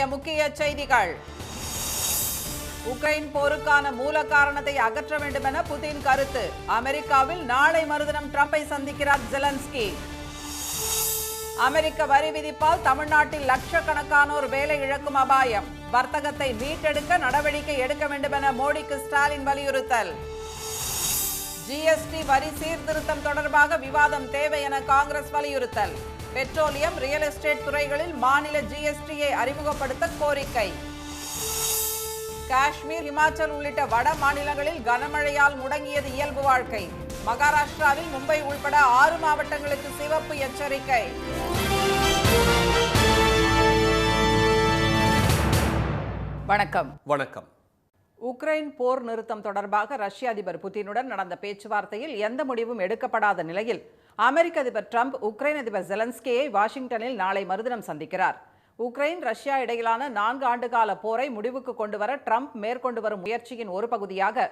இன்றைய முக்கிய செய்திகள். உக்ரைன் போருக்கான மூல காரணத்தை அகற்ற வேண்டும் என புதின் கருத்து. அமெரிக்காவில் நாளை மறுதினம் ட்ரம்பை சந்திக்கிறார் ஜெலன்ஸ்கி. அமெரிக்க வரி விதிப்பால் தமிழ்நாட்டில் லட்சக்கணக்கானோர் வேலை இழக்கும் அபாயம். வர்த்தகத்தை மீட்டெடுக்க நடவடிக்கை எடுக்க வேண்டும் என மோடிக்கு ஸ்டாலின் வலியுறுத்தல். ஜிஎஸ்டி வரி சீர்திருத்தம் தொடர்பாக விவாதம் தேவை என காங்கிரஸ் வலியுறுத்தல். பெட்ரோலியம், ரியல் எஸ்டேட் துறைகளில் மாநில ஜிஎஸ்டியை அறிமுகப்படுத்த கோரிக்கை. காஷ்மீர், இமாச்சல் உள்ளிட்ட வட மாநிலங்களில் கனமழையால் முடங்கியது இயல்பு வாழ்க்கை. மகாராஷ்டிராவில் மும்பை உள்பட 6 மாவட்டங்களுக்கு சிவப்பு எச்சரிக்கை. வணக்கம். உக்ரைன் போர் நிறுத்தம் தொடர்பாக ரஷ்ய அதிபர் புதினுடன் நடந்த பேச்சுவார்த்தையில் எந்த முடிவும் எடுக்கப்படாத நிலையில் அமெரிக்க அதிபர் ட்ரம்ப் உக்ரைன் அதிபர் ஜெலன்ஸ்கியை வாஷிங்டனில் நாளை மறுதினம் சந்திக்கிறார். உக்ரைன் ரஷ்யா இடையிலான 4 ஆண்டுகால போரை முடிவுக்கு கொண்டுவர ட்ரம்ப் மேற்கொண்டு வரும் முயற்சியின் ஒரு பகுதியாக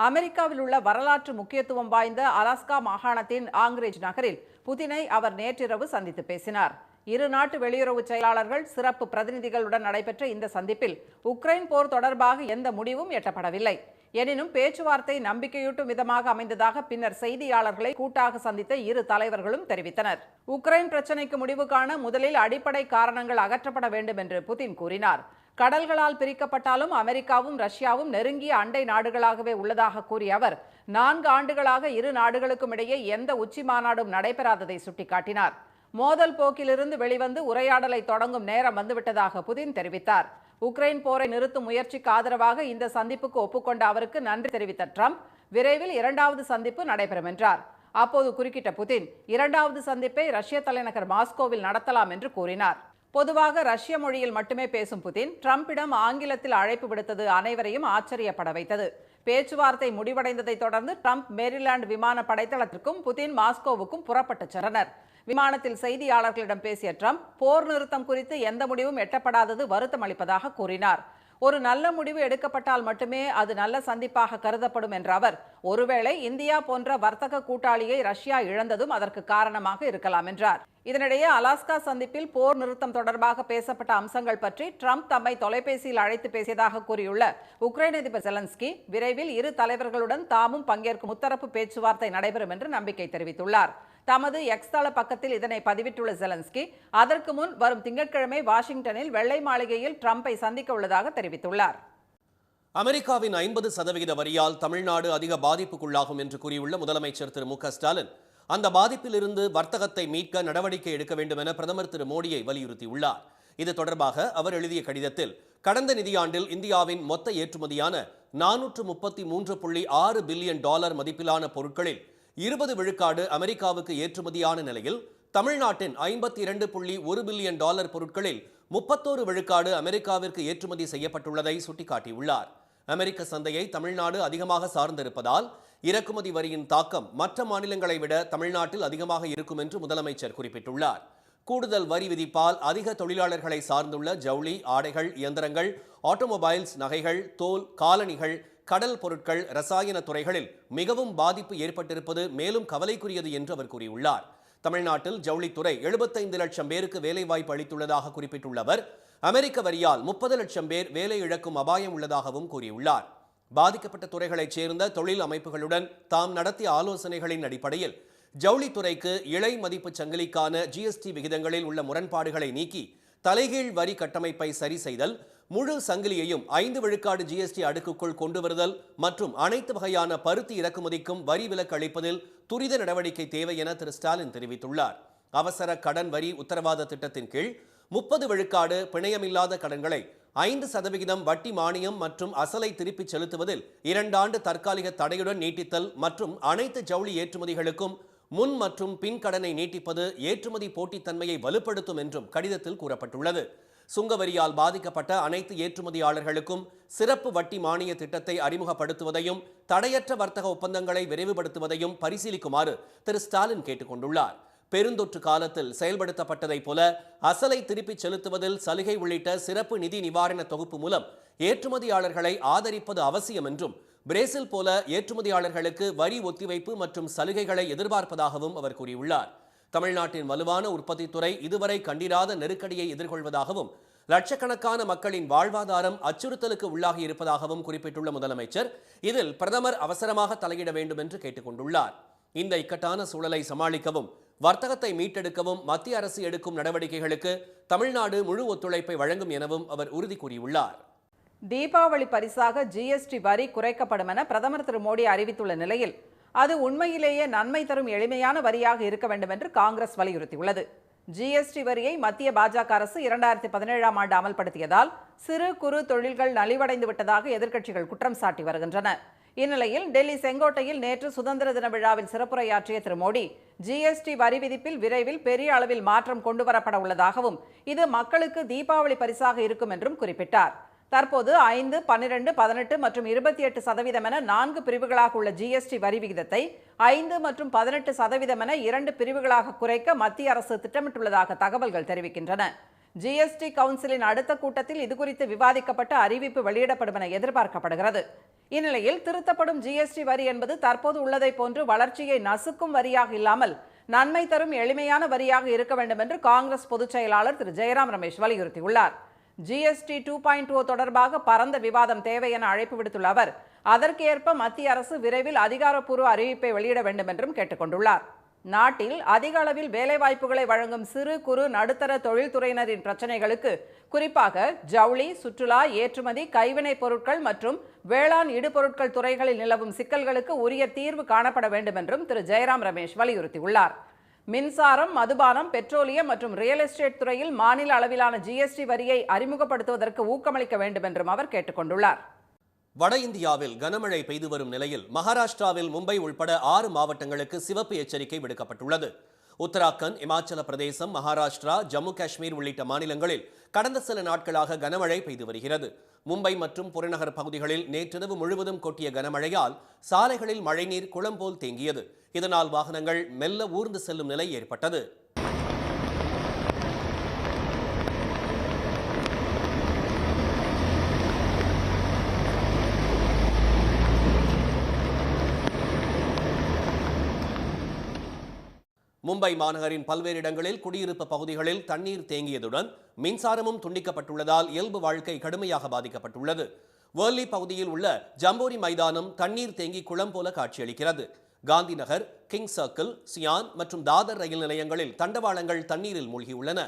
அமெரிக்காவில் உள்ள வரலாற்று முக்கியத்துவம் வாய்ந்த அலாஸ்கா மாகாணத்தின் ஆங்கிரேஜ் நகரில் புதினை அவர் நேற்றிரவு சந்தித்து பேசினார். இரு நாட்டு வெளியுறவு செயலாளர்கள், சிறப்பு பிரதிநிதிகளுடன் நடைபெற்ற இந்த சந்திப்பில் உக்ரைன் போர் தொடர்பாக எந்த முடிவும் எட்டப்படவில்லை. எனினும் பேச்சுவார்த்தை நம்பிக்கையூட்டும் விதமாக அமைந்ததாக பின்னர் செய்தியாளர்களை கூட்டாக சந்தித்த இரு தலைவர்களும் தெரிவித்தனர். உக்ரைன் பிரச்சினைக்கு முடிவு காண முதலில் அடிப்படை காரணங்கள் அகற்றப்பட வேண்டும் என்று புதின் கூறினார். கடல்களால் பிரிக்கப்பட்டாலும் அமெரிக்காவும் ரஷ்யாவும் நெருங்கிய அண்டை நாடுகளாகவே உள்ளதாக கூறிய அவர் 4 ஆண்டுகளாக இரு நாடுகளுக்கும் இடையே எந்த உச்சி மாநாடும் நடைபெறாததை சுட்டிக்காட்டினார். மோதல் போக்கிலிருந்து வெளிவந்து உரையாடலை தொடங்கும் நேரம் வந்துவிட்டதாக புதின் தெரிவித்தார். உக்ரைன் போரை நிறுத்தும் முயற்சிக்கு ஆதரவாக இந்த சந்திப்புக்கு ஒப்புக்கொண்ட அவருக்கு நன்றி தெரிவித்த ட்ரம்ப் விரைவில் 2வது சந்திப்பு நடைபெறும் என்றார். அப்போது குறுக்கிட்ட புதின் 2வது சந்திப்பை ரஷ்ய தலைநகர் மாஸ்கோவில் நடத்தலாம் என்று கூறினார். பொதுவாக ரஷ்ய மொழியில் மட்டுமே பேசும் புதின் ட்ரம்பிடம் ஆங்கிலத்தில் அழைப்பு விடுத்தது அனைவரையும் ஆச்சரியப்பட வைத்தது. பேச்சுவார்த்தை முடிவடைந்ததை தொடர்ந்து ட்ரம்ப் மேரிலாந்து விமான படைத்தளத்திற்கும் புதின் மாஸ்கோவுக்கும் புறப்பட்டு சென்றனர். விமானத்தில் செய்தியாளர்களிடம் பேசிய ட்ரம்ப் போர் நிறுத்தம் குறித்து எந்த முடிவும் எட்டப்படாதது வருத்தம் அளிப்பதாக கூறினார். ஒரு நல்ல முடிவு எடுக்கப்பட்டால் மட்டுமே அது நல்ல சந்திப்பாக கருதப்படும் என்ற அவர், ஒருவேளை இந்தியா போன்ற வர்த்தக கூட்டாளியை ரஷ்யா இழந்ததும் அதற்கு காரணமாக இருக்கலாம் என்றார். இதனிடையே அலாஸ்கா சந்திப்பில் போர் நிறுத்தம் தொடர்பாக பேசப்பட்ட அம்சங்கள் பற்றி ட்ரம்ப் தம்மை தொலைபேசியில் அழைத்து பேசியதாக கூறியுள்ள உக்ரைன் அதிபர் ஜெலன்ஸ்கி விரைவில் இரு தலைவர்களுடன் தாமும் பங்கேற்கும் முத்தரப்பு பேச்சுவார்த்தை நடைபெறும் என்று நம்பிக்கை தெரிவித்துள்ளார். தமது எக்ஸ் தள பக்கத்தில் இதனை பதிவிட்டுள்ள ஜெலன்ஸ்கி அதற்கு முன் வரும் திங்கட்கிழமை வாஷிங்டனில் வெள்ளை மாளிகையில் ட்ரம்பை சந்திக்க உள்ளதாக தெரிவித்துள்ளார். அமெரிக்காவின் 50% வரியால் தமிழ்நாடு அதிக பாதிப்புக்குள்ளாகும் என்று கூறியுள்ள முதலமைச்சர் திரு மு.க. ஸ்டாலின் அந்த பாதிப்பிலிருந்து வர்த்தகத்தை மீட்க நடவடிக்கை எடுக்க வேண்டும் என பிரதமர் திரு மோடியை வலியுறுத்தியுள்ளார். இது தொடர்பாக அவர் எழுதிய கடிதத்தில் கடந்த நிதியாண்டில் இந்தியாவின் மொத்த ஏற்றுமதியான $433.6 பில்லியன் மதிப்பிலான பொருட்களில் 20 விழுக்காடு அமெரிக்காவுக்கு ஏற்றுமதியான நிலையில் தமிழ்நாட்டின் $52.1 பில்லியன் பொருட்களில் 31 விழுக்காடு அமெரிக்காவிற்கு ஏற்றுமதி செய்யப்பட்டுள்ளதை சுட்டிக்காட்டியுள்ளார். அமெரிக்க சந்தையை தமிழ்நாடு அதிகமாக சார்ந்திருப்பதால் இறக்குமதி வரியின் தாக்கம் மற்ற மாநிலங்களை விட தமிழ்நாட்டில் அதிகமாக இருக்கும் என்று முதலமைச்சர் குறிப்பிட்டுள்ளார். கூடுதல் வரி விதிப்பால் அதிக தொழிலாளர்களை சார்ந்துள்ள ஜவுளி, ஆடைகள், இயந்திரங்கள், ஆட்டோமொபைல்ஸ், நகைகள், தோல், காலணிகள், கடல் பொருட்கள், ரசாயன துறைகளில் மிகவும் பாதிப்பு ஏற்பட்டிருப்பது மேலும் கவலைக்குரியது என்று அவர் கூறியுள்ளார். தமிழ்நாட்டில் ஜவுளித்துறை 75 லட்சம் பேருக்கு வேலைவாய்ப்பு அளித்துள்ளதாக குறிப்பிட்டுள்ள அவர் அமெரிக்க வரியால் 30 லட்சம் பேர் வேலை இழக்கும் அபாயம் உள்ளதாகவும் கூறியுள்ளார். பாதிக்கப்பட்ட துறைகளைச் சேர்ந்த தொழில் அமைப்புகளுடன் தாம் நடத்திய ஆலோசனைகளின் அடிப்படையில் ஜவுளித்துறைக்கு இழை மதிப்பு சங்கிலிக்கான ஜிஎஸ்டி விகிதங்களில் உள்ள முரண்பாடுகளை நீக்கி தலைகீழ் வரி கட்டமைப்பை சரி செய்தல், முழு சங்கிலியையும் 5 விழுக்காடு ஜிஎஸ்டி அடுக்குக்குள் கொண்டு வருதல் மற்றும் அனைத்து வகையான பருத்தி இறக்குமதிக்கும் வரி விலக்கு அளிப்பதில் துரித நடவடிக்கை தேவை என திரு ஸ்டாலின் தெரிவித்துள்ளார். அவசர கடன் வரி உத்தரவாத திட்டத்தின் கீழ் 30 விழுக்காடு பிணையமில்லாத கடன்களை 5% வட்டி மானியம் மற்றும் அசலை திருப்பிச் செலுத்துவதில் 2 ஆண்டு தற்காலிக தடையுடன் நீட்டித்தல் மற்றும் அனைத்து ஜவுளி ஏற்றுமதிகளுக்கும் முன் மற்றும் பின் கடனை நீட்டிப்பது ஏற்றுமதி போட்டித்தன்மையை வலுப்படுத்தும் என்றும் கடிதத்தில் கூறப்பட்டுள்ளது. சுங்கவரியால் பாதிக்கப்பட்ட அனைத்து ஏற்றுமதியாளர்களுக்கும் சிறப்பு வட்டி மானிய திட்டத்தை அறிமுகப்படுத்துவதையும் தடையற்ற வர்த்தக ஒப்பந்தங்களை விரைவுபடுத்துவதையும் பரிசீலிக்குமாறு திரு ஸ்டாலின் கேட்டுக் கொண்டுள்ளார். பெருந்தொற்று காலத்தில் செயல்படுத்தப்பட்டதைப் போல அசலை திருப்பிச் செலுத்துவதில் சலுகை உள்ளிட்ட சிறப்பு நிதி நிவாரண தொகுப்பு மூலம் ஏற்றுமதியாளர்களை ஆதரிப்பது அவசியம் என்றும் பிரேசில் போல ஏற்றுமதியாளர்களுக்கு வரி ஒத்திவைப்பு மற்றும் சலுகைகளை எதிர்பார்ப்பதாகவும் அவர் கூறியுள்ளார். தமிழ்நாட்டின் வலுவான உற்பத்தித்துறை இதுவரை கண்டிராத நெருக்கடியை எதிர்கொள்வதாகவும் லட்சக்கணக்கான மக்களின் வாழ்வாதாரம் அச்சுறுத்தலுக்கு உள்ளாகி இருப்பதாகவும் குறிப்பிட்டுள்ள முதலமைச்சர் இதில் பிரதமர் அவசரமாக தலையிட வேண்டும் என்று கேட்டுக்கொண்டுள்ளார். இந்த இக்கட்டான சூழலை சமாளிக்கவும் வர்த்தகத்தை மீட்டெடுக்கவும் மத்திய அரசு எடுக்கும் நடவடிக்கைகளுக்கு தமிழ்நாடு முழு ஒத்துழைப்பை வழங்கும் எனவும் அவர் உறுதி கூறியுள்ளார். தீபாவளி பரிசாக ஜிஎஸ்டி வரி குறைக்கப்படும் என பிரதமர் திரு மோடி அறிவித்துள்ள நிலையில் அது உண்மையிலேயே நன்மை தரும் எளிமையான வரியாக இருக்க வேண்டும் என்று காங்கிரஸ் வலியுறுத்தியுள்ளது. ஜிஎஸ்டி வரியை மத்திய பாஜக அரசு 2017ஆம் ஆண்டு அமல்படுத்தியதால் சிறு குறு தொழில்கள் நலிவடைந்து விட்டதாக எதிர்க்கட்சிகள் குற்றம் சாட்டி வருகின்றன. இந்நிலையில் டெல்லி செங்கோட்டையில் நேற்று சுதந்திர தின விழாவில் சிறப்புரையாற்றிய திரு மோடி ஜிஎஸ்டி வரி விதிப்பில் விரைவில் பெரிய அளவில் மாற்றம் கொண்டுவரப்பட உள்ளதாகவும் இது மக்களுக்கு தீபாவளி பரிசாக இருக்கும் என்றும் குறிப்பிட்டார். தற்போது 5, 12, 18 மற்றும் 28% என 4 பிரிவுகளாக உள்ள ஜிஎஸ்டி வரி விகிதத்தை 5 மற்றும் 18% என 2 பிரிவுகளாக குறைக்க மத்திய அரசு திட்டமிட்டுள்ளதாக தகவல்கள் தெரிவிக்கின்றன. ஜிஎஸ்டி கவுன்சிலின் அடுத்த கூட்டத்தில் இதுகுறித்து விவாதிக்கப்பட்டு அறிவிப்பு வெளியிடப்படும் என எதிர்பார்க்கப்படுகிறது. இந்நிலையில் திருத்தப்படும் ஜிஎஸ்டி வரி என்பது தற்போது உள்ளதை போன்று வளர்ச்சியை நசுக்கும் வரியாக இல்லாமல் நன்மை தரும் எளிமையான வரியாக இருக்க வேண்டும் என்று காங்கிரஸ் பொதுச் செயலாளர் திரு ஜெயராம் ரமேஷ் வலியுறுத்தியுள்ளார். ஜிஎஸ்டி 2.0 தொடர்பாக பரந்த விவாதம் தேவை என அழைப்பு விடுத்துள்ள அவர் அதற்கேற்ப மத்திய அரசு விரைவில் அதிகாரப்பூர்வ அறிவிப்பை வெளியிட வேண்டும் என்றும் கேட்டுக்கொண்டுள்ளார். நாட்டில் அதிக அளவில் வேலைவாய்ப்புகளை வழங்கும் சிறு குறு நடுத்தர தொழில்துறையினரின் பிரச்சனைகளுக்கு குறிப்பாக ஜவுளி, சுற்றுலா, ஏற்றுமதி, கைவினைப் பொருட்கள் மற்றும் வேளாண் இடுபொருட்கள் துறைகளில் நிலவும் சிக்கல்களுக்கு உரிய தீர்வு காணப்பட வேண்டும் என்றும் திரு ஜெயராம் ரமேஷ் வலியுறுத்தியுள்ளார். மின்சாரம், மதுபானம், பெட்ரோலியம் மற்றும் ரியல் எஸ்டேட் துறையில் மாநில அளவிலான ஜிஎஸ்டி வரியை அறிமுகப்படுத்துவதற்கு ஊக்கமளிக்க வேண்டும் என்றும் அவர் கேட்டுக்கொண்டுள்ளார். வட இந்தியாவில் கனமழை பெய்து வரும் நிலையில் மகாராஷ்டிராவில் மும்பை உள்பட 6 மாவட்டங்களுக்கு சிவப்பு எச்சரிக்கை விடுக்கப்பட்டுள்ளது. உத்தராகண்ட், இமாச்சல பிரதேசம், மகாராஷ்டிரா, ஜம்மு காஷ்மீர் உள்ளிட்ட மாநிலங்களில் கடந்த சில நாட்களாக கனமழை பெய்து வருகிறது. மும்பை மற்றும் புறநகர் பகுதிகளில் நேற்றிரவு முழுவதும் கொட்டிய கனமழையால் சாலைகளில் மழைநீர் குளம் போல் தேங்கியது. இதனால் வாகனங்கள் மெல்ல ஊர்ந்து செல்லும் நிலை ஏற்பட்டது. மும்பை மாநகரின் பல்வேறு இடங்களில் குடியிருப்பு பகுதிகளில் தண்ணீர் தேங்கியதுடன் மின்சாரமும் துண்டிக்கப்பட்டுள்ளதால் இயல்பு வாழ்க்கை கடுமையாக பாதிக்கப்பட்டுள்ளது. வேர்லி பகுதியில் உள்ள ஜம்போரி மைதானம் தண்ணீர் தேங்கி குளம் போல காட்சியளிக்கிறது. Gandhi Nagar, king circle, cyan மற்றும் தாதர் ரயில் நிலையங்களில் தண்டவாளங்கள் தண்ணீரில் மூழ்கியுள்ளன.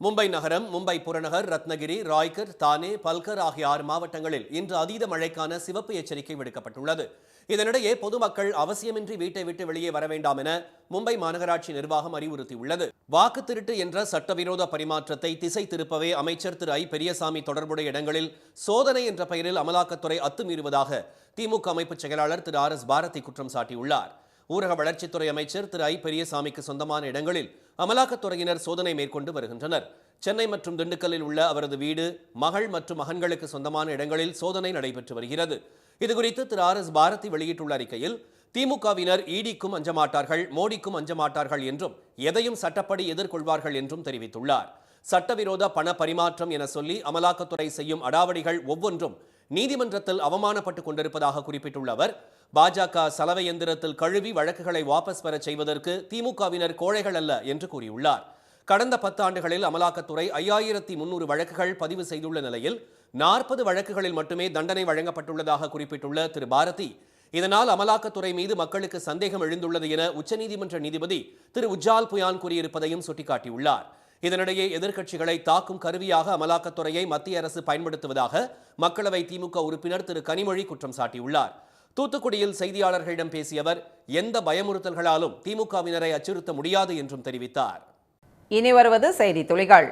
மும்பை நகரம், மும்பை புறநகர், ரத்னகிரி, ராய்கர், தானே, பல்கர் ஆகிய 6 மாவட்டங்களில் இன்று அதீத மழைக்கான சிவப்பு எச்சரிக்கை விடுக்கப்பட்டுள்ளது. இதனிடையே பொதுமக்கள் அவசியமின்றி வீட்டை விட்டு வெளியே வர வேண்டாம் என மும்பை மாநகராட்சி நிர்வாகம் அறிவுறுத்தியுள்ளது. வாக்கு திருட்டு என்ற சட்டவிரோத பரிமாற்றத்தை திசை திருப்பவே அமைச்சர் திரு ஐ. பெரியசாமி தொடர்புடைய இடங்களில் சோதனை என்ற பெயரில் அமலாக்கத்துறை அத்துமீறுவதாக திமுக அமைப்பு செயலாளர் திரு ஆர். எஸ். பாரதி குற்றம் சாட்டியுள்ளார். ஊரக வளர்ச்சித்துறை அமைச்சர் திரு ஐ. பெரியசாமிக்கு சொந்தமான இடங்களில் அமலாக்கத்துறையினர் சோதனை மேற்கொண்டு வருகின்றனர். சென்னை மற்றும் திண்டுக்கல்லில் உள்ள அவரது வீடு, மகள் மற்றும் மகன்களுக்கு சொந்தமான இடங்களில் சோதனை நடைபெற்று வருகிறது. இதுகுறித்து திரு ஆர். எஸ். பாரதி வெளியிட்டுள்ள அறிக்கையில் திமுகவினர் ஈடிக்கும் அஞ்சமாட்டார்கள், மோடிக்கும் அஞ்சமாட்டார்கள் என்றும் எதையும் சட்டப்படி எதிர்கொள்வார்கள் என்றும் தெரிவித்துள்ளார். சட்டவிரோத பண பரிமாற்றம் என சொல்லி அமலாக்கத்துறை செய்யும் அடாவடிகள் ஒவ்வொன்றும் நீதிமன்றத்தில் அவமானப்பட்டுக் கொண்டிருப்பதாக குறிப்பிட்டுள்ள அவர் பாஜக சலவை எந்திரத்தில் கழுவி வழக்குகளை வாபஸ் பெற செய்வதற்கு திமுகவினர் கோழைகள் அல்ல என்று கூறியுள்ளார். கடந்த 10 ஆண்டுகளில் அமலாக்கத்துறை 5300 வழக்குகள் பதிவு செய்துள்ள நிலையில் 40 வழக்குகளில் மட்டுமே தண்டனை வழங்கப்பட்டுள்ளதாக குறிப்பிட்டுள்ள திரு பாரதி, இதனால் அமலாக்கத்துறை மீது மக்களுக்கு சந்தேகம் எழுந்துள்ளது என உச்சநீதிமன்ற நீதிபதி திரு உஜ்ஜால் புயான் கூறியிருப்பதையும் சுட்டிக்காட்டியுள்ளார். இதனிடையே எதிர்க்கட்சிகளை தாக்கும் கருவியாக அமலாக்கத்துறையை மத்திய அரசு பயன்படுத்துவதாக மக்களவை திமுக உறுப்பினர் திரு கனிமொழி குற்றம் சாட்டியுள்ளார். தூத்துக்குடியில் செய்தியாளர்களிடம் பேசிய அவர் எந்த பயமுறுத்தல்களாலும் திமுகவினரை அச்சுறுத்த முடியாது என்றும் தெரிவித்தார். இனி வருவது செய்தி துளிகள்.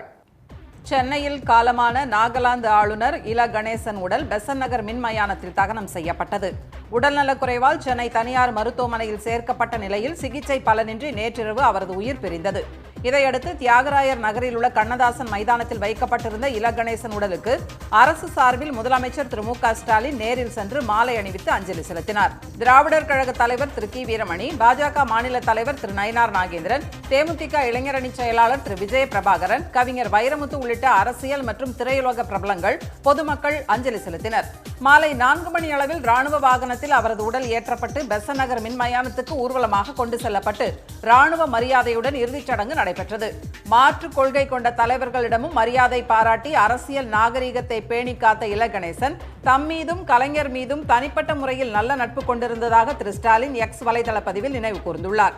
சென்னையில் காலமான நாகாலாந்து ஆளுநர் இல கணேசன் உடல் பெசன்ட் நகர் மின் மயானத்தில் தகனம் செய்யப்பட்டது. உடல்நலக்குறைவால் சென்னை தனியார் மருத்துவமனையில் சேர்க்கப்பட்ட நிலையில் சிகிச்சை பலனின்றி நேற்றிரவு அவரது உயிர் பிரிந்தது. இதையடுத்து தியாகராயர் நகரில் உள்ள கண்ணதாசன் மைதானத்தில் வைக்கப்பட்டிருந்த இலகணேசன் உடலுக்கு அரசு சார்பில் முதலமைச்சர் திரு மு.க. ஸ்டாலின் நேரில் சென்று மாலை அணிவித்து அஞ்சலி செலுத்தினார். திராவிடர் கழக தலைவர் திரு கி. வீரமணி, பாஜக மாநில தலைவர் திரு நயினார் நாகேந்திரன், தேமுதிக இளைஞரணி செயலாளர் திரு விஜய பிரபாகரன், கவிஞர் வைரமுத்து உள்ளிட்ட அரசியல் மற்றும் திரையுலக பிரபலங்கள் பொதுமக்கள் அஞ்சலி செலுத்தினர். மாலை 4 மணி அளவில் ராணுவ வாகனத்தில் அவரது உடல் ஏற்றப்பட்டு பெசன் நகர் மின் மயானத்துக்கு ஊர்வலமாக கொண்டு செல்லப்பட்டு ராணுவ மரியாதையுடன் இறுதிச் சடங்கு நடைபெற்றது. மாற்றுக் கொள்கை கொண்ட தலைவர்களிடமும் மரியாதை பாராட்டி அரசியல் நாகரீகத்தை பேணி காத்த இலகணேசன் தம் மீதும் கலைஞர் மீதும் தனிப்பட்ட முறையில் நல்ல நட்பு கொண்டிருந்ததாக திரு ஸ்டாலின் எக்ஸ் வலைதள பதிவில் நினைவு கூர்ந்துள்ளார்.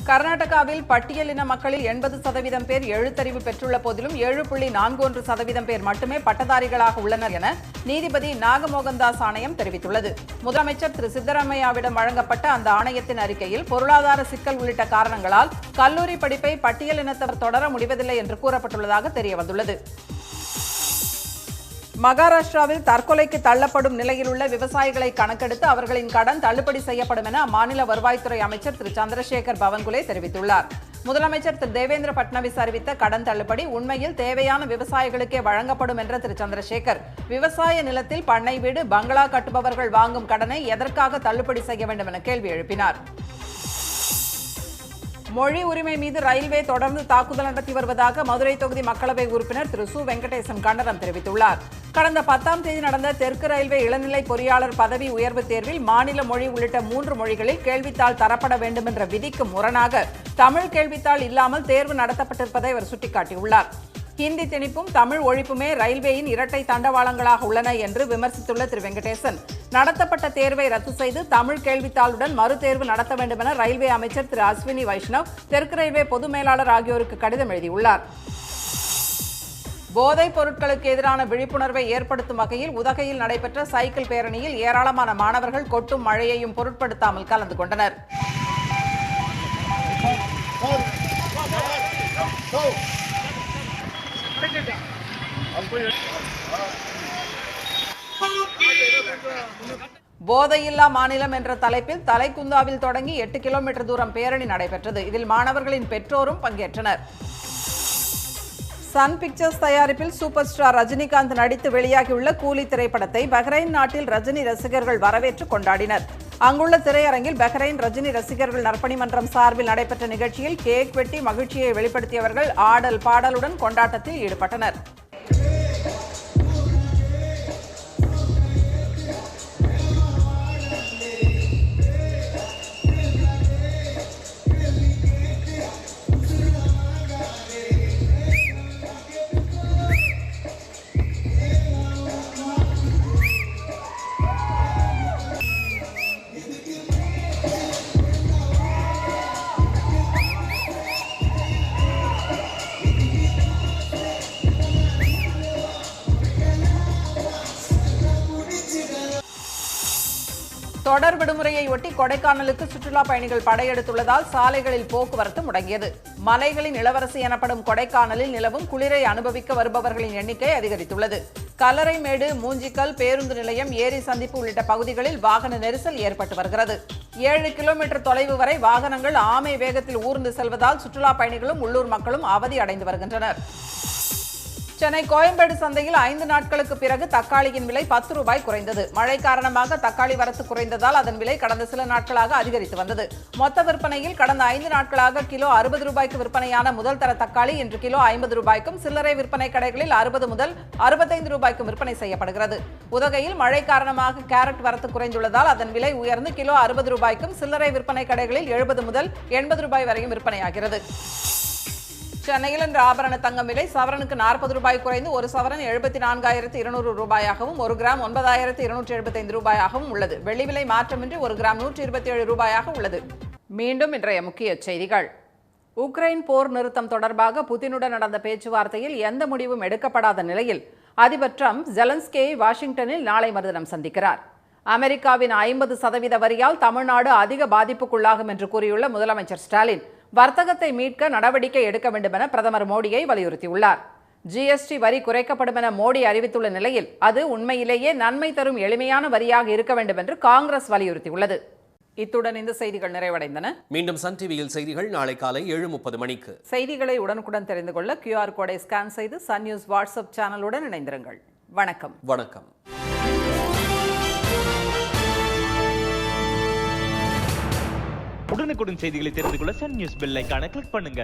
கர்நாடகாவில் பட்டியலின மக்களில் 80% பேர் எழுத்தறிவு பெற்றுள்ள போதிலும் 7.41% பேர் மட்டுமே பட்டதாரிகளாக உள்ளனர் என நீதிபதி நாகமோகன்தாஸ் ஆணையம் தெரிவித்துள்ளது. முதலமைச்சர் திரு சித்தராமையாவிடம் வழங்கப்பட்ட அந்த ஆணையத்தின் அறிக்கையில் பொருளாதார சிக்கல் உள்ளிட்ட காரணங்களால் கல்லூரி படிப்பை பட்டியலினத்தவர் தொடர முடிவதில்லை என்று கூறப்பட்டுள்ளதாக தெரியவந்துள்ளது. மகாராஷ்டிராவில் தற்கொலைக்கு தள்ளப்படும் நிலையில் உள்ள விவசாயிகளை கணக்கெடுத்து அவர்களின் கடன் தள்ளுபடி செய்யப்படும் என அம்மாநில வருவாய்த்துறை அமைச்சர் திரு சந்திரசேகர் பவன்குலே தெரிவித்துள்ளார். முதலமைச்சர் திரு தேவேந்திர பட்னவிஸ் அறிவித்த கடன் தள்ளுபடி உண்மையில் தேவையான விவசாயிகளுக்கே வழங்கப்படும் என்ற திரு சந்திரசேகர், விவசாய நிலத்தில் பண்ணை வீடு, பங்களா கட்டுபவர்கள் வாங்கும் கடனை எதற்காக தள்ளுபடி செய்ய வேண்டும் என கேள்வி எழுப்பினார். மொழி உரிமை மீது ரயில்வே தொடர்ந்து தாக்குதல் நடத்தி வருவதாக மதுரை தொகுதி மக்களவை உறுப்பினர் திரு சு. வெங்கடேசன் கண்டனம் தெரிவித்துள்ளார். கடந்த 10ஆம் தேதி நடந்த தெற்கு ரயில்வே இளநிலை பொறியாளர் பதவி உயர்வு தேர்வில் மாநில மொழி உள்ளிட்ட 3 மொழிகளில் கேள்வித்தாள் தரப்பட வேண்டும் என்ற விதிக்கு முரணாக தமிழ் கேள்வித்தாள் இல்லாமல் தேர்வு நடத்தப்பட்டிருப்பதை அவர் சுட்டிக்காட்டியுள்ளார். ஹிந்தி திணிப்பும் தமிழ் ஒழிப்புமே ரயில்வேயின் இரட்டை தண்டவாளங்களாக உள்ளன என்று விமர்சித்துள்ள திரு வெங்கடேசன், நடத்தப்பட்ட தேர்வை ரத்து செய்து தமிழ் கேள்வித்தாளுடன் மறுதேர்வு நடத்த வேண்டும் என ரயில்வே அமைச்சர் திரு அஸ்வினி வைஷ்ணவ், தெற்கு ரயில்வே பொது மேலாளர் ஆகியோருக்கு கடிதம் எழுதியுள்ளார். போதைப் பொருட்களுக்கு எதிரான விழிப்புணர்வை ஏற்படுத்தும் வகையில் உதகையில் நடைபெற்ற சைக்கிள் பேரணியில் ஏராளமான மாணவர்கள் கொட்டும் மழையையும் பொருட்படுத்தாமல் கலந்து கொண்டனர். போதையில்லா மாநிலம் என்ற தலைப்பில் தலைக்குந்தாவில் தொடங்கி 8 கிலோமீட்டர் தூரம் பேரணி நடைபெற்றது. இதில் மாணவர்களின் பெற்றோரும் பங்கேற்றனர். சன் பிக்சர்ஸ் தயாரிப்பில் சூப்பர் ஸ்டார் ரஜினிகாந்த் நடித்து வெளியாகியுள்ள கூலி திரைப்படத்தை பஹ்ரைன் நாட்டில் ரஜினி ரசிகர்கள் வரவேற்று கொண்டாடினர். அங்குள்ள திரையரங்கில் பஹ்ரைன் ரஜினி ரசிகர்கள் நற்பணி மன்றம் சார்பில் நடைபெற்ற நிகழ்ச்சியில் கேக் வெட்டி மகிழ்ச்சியை வெளிப்படுத்தியவர்கள் ஆடல் பாடலுடன் கொண்டாட்டத்தில் ஈடுபட்டனர். தொடர் விடுமுறையை ஒட்டி கொடைக்கானலுக்கு சுற்றுலா பயணிகள் படையெடுத்துள்ளதால் சாலைகளில் போக்குவரத்து முடங்கியது. மலைகளின் இளவரசி எனப்படும் கொடைக்கானலில் நிலவும் குளிரை அனுபவிக்க வருபவர்களின் எண்ணிக்கை அதிகரித்துள்ளது. கல்லறைமேடு, மூஞ்சிக்கல், பேருந்து நிலையம், ஏரி சந்திப்பு உள்ளிட்ட பகுதிகளில் வாகன நெரிசல் ஏற்பட்டு வருகிறது. 7 கிலோமீட்டர் தொலைவு வரை வாகனங்கள் ஆமை வேகத்தில் ஊர்ந்து செல்வதால் சுற்றுலா பயணிகளும் உள்ளூர் மக்களும் அவதி அடைந்து வருகின்றனர். சென்னை கோயம்பேடு சந்தையில் 5 நாட்களுக்கு பிறகு தக்காளியின் விலை 10 ரூபாய் குறைந்தது. மழை காரணமாக தக்காளி வரத்து குறைந்ததால் அதன் விலை கடந்த சில நாட்களாக அதிகரித்து வந்தது. மொத்த விற்பனையில் கடந்த 5 நாட்களாக கிலோ 60 ரூபாய்க்கு விற்பனையான முதல் தர தக்காளி இன்று கிலோ 50 ரூபாய்க்கும், சில்லறை விற்பனை கடைகளில் 60 முதல் 65 ரூபாய்க்கும் விற்பனை செய்யப்படுகிறது. உதகையில் மழை காரணமாக கேரட் வரத்து குறைந்துள்ளதால் அதன் விலை உயர்ந்து கிலோ 60 ரூபாய்க்கும், சில்லறை விற்பனை கடைகளில் 70 முதல் 80 ரூபாய் வரையும் விற்பனையாகிறது. சென்னையில் இன்று ஆபரண தங்கம் விலை சவரனுக்கு 40 ரூபாய் குறைந்து ஒரு சவரன் 74,200 ரூபாயாகவும், ஒரு கிராம் 9,275 ரூபாயாகவும் உள்ளது. வெள்ளி விலை மாற்றமின்றி ஒரு கிராம் 127 ரூபாயாக உள்ளது. மீண்டும் இன்றைய முக்கிய செய்திகள். உக்ரைன் போர் நிறுத்தம் தொடர்பாக புதினுடன் நடந்த பேச்சுவார்த்தையில் எந்த முடிவும் எடுக்கப்படாத நிலையில் அதிபர் டிரம்ப் ஜெலன்ஸ்கியை வாஷிங்டனில் நாளை மறுதினம் சந்திக்கிறார். அமெரிக்காவின் 50% வரியால் தமிழ்நாடு அதிக பாதிப்புக்குள்ளாகும் என்று கூறியுள்ள முதலமைச்சர் ஸ்டாலின், வர்த்தகத்தை மீட்க நடவடிக்கை எடுக்க வேண்டும் என பிரதமர் மோடியை வலியுறுத்தியுள்ளார். ஜிஎஸ்டி வரி குறைக்கப்படும் என மோடி அறிவித்துள்ள நிலையில் அது உண்மையிலேயே நன்மை தரும் எளிமையான வரியாக இருக்க வேண்டும் என்று காங்கிரஸ் வலியுறுத்தியுள்ளது. இத்துடன் இந்த செய்திகள் நிறைவடைந்தன. மீண்டும் சன் டிவியில் செய்திகள் நாளை காலை 7:30 மணிக்கு. செய்திகளை உடனுக்குடன் தெரிந்து கொள்ள QR கோடை ஸ்கேன் செய்து சன் நியூஸ் வாட்ஸ்அப் சேனலுடன் இணைந்திருங்கள். வணக்கம். வணக்கம். உடனுக்குடன் செய்திகளை தெரிந்து கொள்ள சன் நியூஸ் பெல் ஐகானை கிளிக் பண்ணுங்க.